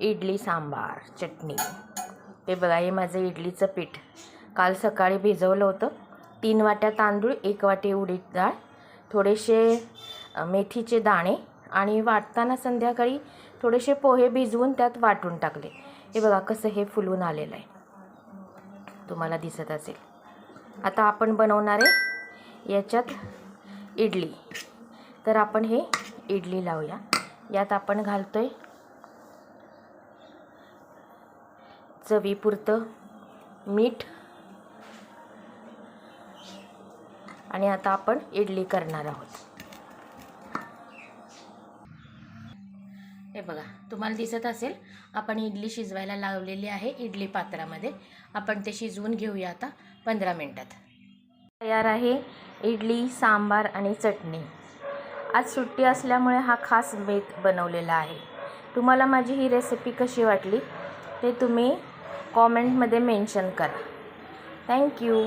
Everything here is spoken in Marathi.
इडली सांबार चटणी। हे बघा, हे माझं इडलीचं पीठ काल सकाळी भिजवलं होतं। 3 वाट्या तांदूळ, 1 वाटी उडीद डाळ, थोडेसे मेथीचे दाणे आणि वाटताना संध्याकाळी थोडेसे पोहे भिजवून त्यात वाटून टाकले। हे बघा कसं हे फुलून आलेलं आहे, तुम्हाला दिसत असेल। आता आपण बनवणार आहे याच्यात इडली। तर आपण हे इडली लावूया। यात आपण घालतोय चवीपुरतं मीठ आणि आता आपण इडली करणार आहोत। हे बघा, तुम्हाला दिसत असेल आपण इडली शिजवायला लावलेली आहे। इडली पात्रामध्ये आपण ते शिजवून घेऊया आता 15 मिनिटात। तयार आहे इडली सांबार आणि चटणी। आज सुट्टी असल्यामुळे हा खास बेत बनवलेला आहे। तुम्हाला माझी ही रेसिपी कशी वाटली ते तुम्ही कॉमेंटमध्ये मेन्शन करा। थँक्यू।